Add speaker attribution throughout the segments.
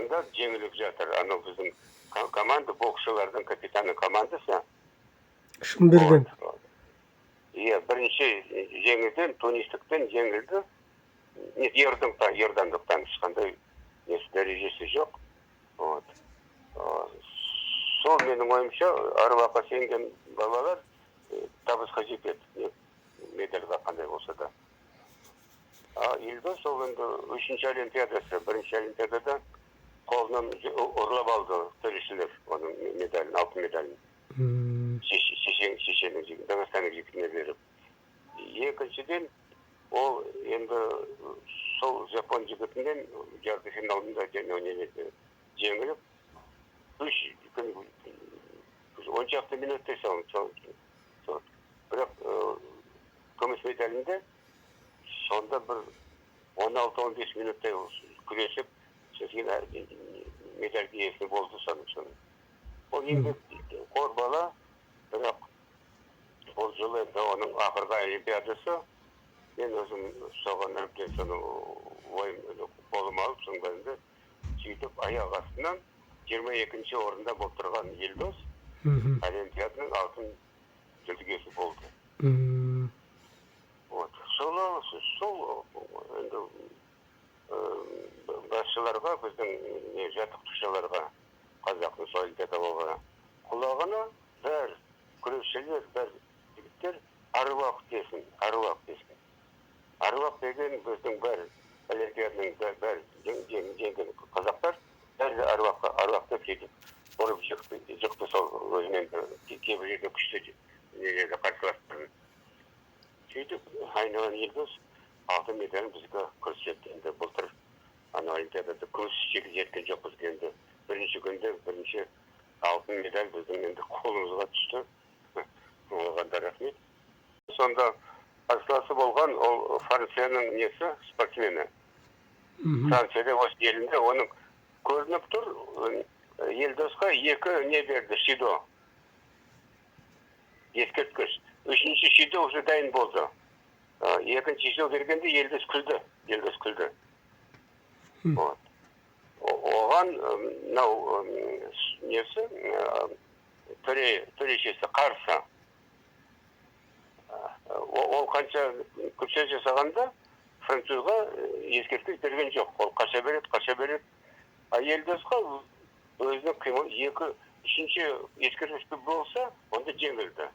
Speaker 1: болғанда жеңіліп жатыр. Анау біздің команда, боксшылардың капитаны командасы.
Speaker 2: Шымберден.
Speaker 1: Иә, бірінші жеңілден, тунистіктен жеңілді. Иордандықтан ешқандай дәрежесі жоқ. Сол менің ойымша, аруаққа сенген балалар табысқа жетеді, медальға қандай болса да. Елдос сол енді үшінші олимпиадасы, бірінші олимпиадада қолынан ұрлап алды төрешілер оның медалін, алтын медалін. Шешенің жігін, Дағыстанның жігітіне беріп. Екіншіден, ол енді сол жапон жігітінен жарты финалында жеңіліп, 10 шақты минуттай сол. Бірақ күміс медалінде сонда бір 16-15 минуттай күресіп, сөзген медаль иесі болды соның. Ол еңбек қор бала, бірақ ол жылы енді оның ақырғы олимпиадасы, мен өзім соған әбден соны қолым алып, соңында сөйтіп аяқ астынан 22-ші орында болып тұрған Елдос олимпиаданың алтын жүлдегері болды. Сол енді басшыларға, біздің жаттықтырушыларға, қазақтың сол олимпиадаларға құлағына бәр күресшілер, бәр жігіттер аруақ десін. Аруақ деген біздің бәр олимпиаданың бәр жеңген қазақтар бәрі аруақта кетіп ұрып жықты сол өзінен кейбір жерде күшті нелерді қарсыластырын. Сөйтіп, айналған Елдос алтын медалін бізге көрсетті. Енді былтыр олимпиадада күміс жеткен жоқ бізге. Енді бірінші күнде бірінші алтын медаль біздің енді қолымызға түсті. Оған да рахмет. Сонда қарсыласы болған ол Францияның спортсмені. Францияда осы елінде оның көрініп тұр, Елдосқа екі берді, шидо. Ескерткіш. Үшінші шидо уже дайын болды. Екінші шидо бергенде Елдос күлді. Оған төрешесі қарсы. Ол қанша күпсе жасағанда французға ескерткіш берген жоқ. Ол қаша береді. Елдосқа өзінің қимыл, үшінші ескерткіш болса, онда жеңілді.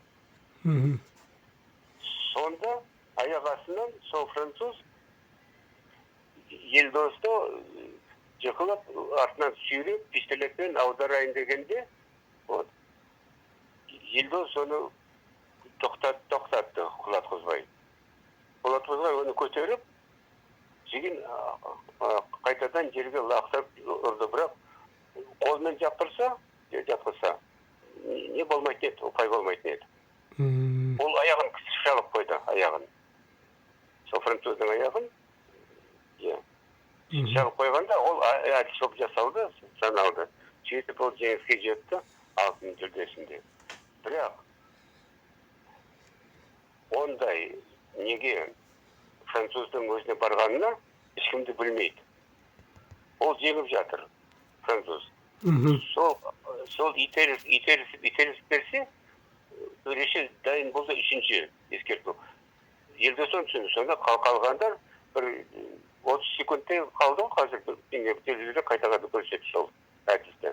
Speaker 1: Сонда аяқ астынан сол француз Елдосты жықылып, артынан сүйреп, пистолетпен аударайын дегенде, Елдос оны тоқтатты, құлатқызбай. Оны көтеріп, жеген қайтадан жерге лақтырып ұрды, бірақ қолмен жапқырса, не болмайтын еді, ұпай болмайтын еді. Ол аяғын шалып қойды, аяғын. Сол француздың аяғын, шалып қойғанда, ол әдісоп жасалды, саналды. Сөйтіп ол жеңіске жетті, алтын жүлдесінде. Бірақ, ондай неге француздың өзіне барғанына ешкімді білмейді. Ол жеңіп жатыр, француз. Сол итерісіп берсе, төреші дайын болды үшінші ескерту. Елдостан түсінді, сонда қалғандар бір 30 секундтай қалды, қазір телевизорда қайтаға көрсетті сол әдісті.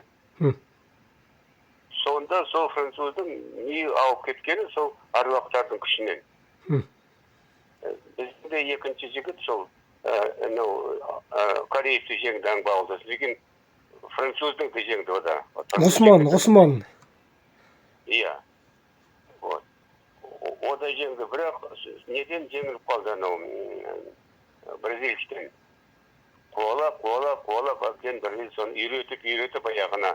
Speaker 1: Сонда сол француздың не ауып кеткені сол аруақтардың күшінен. Біздің де екінші жігіт сол корейцы жеңді аңбауылды. Леген француздың да жеңді ода.
Speaker 2: Осман.
Speaker 1: Иә. Ода жеңді, бірақ неден жеңіліп қалды бразильштен. Қуалап, әкен бразиль соны үйретіп аяғына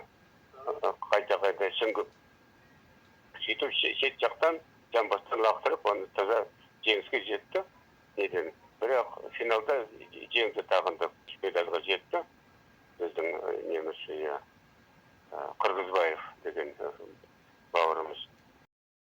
Speaker 1: қайта шыңгып. Сөйтіп шет жақтан жамбастан лақтырып, оны таза жеңіске жетті. Бірақ финалда жеңді тағында медальға жетті. Біздің неміс Қырғызбаев деген бауырымыз.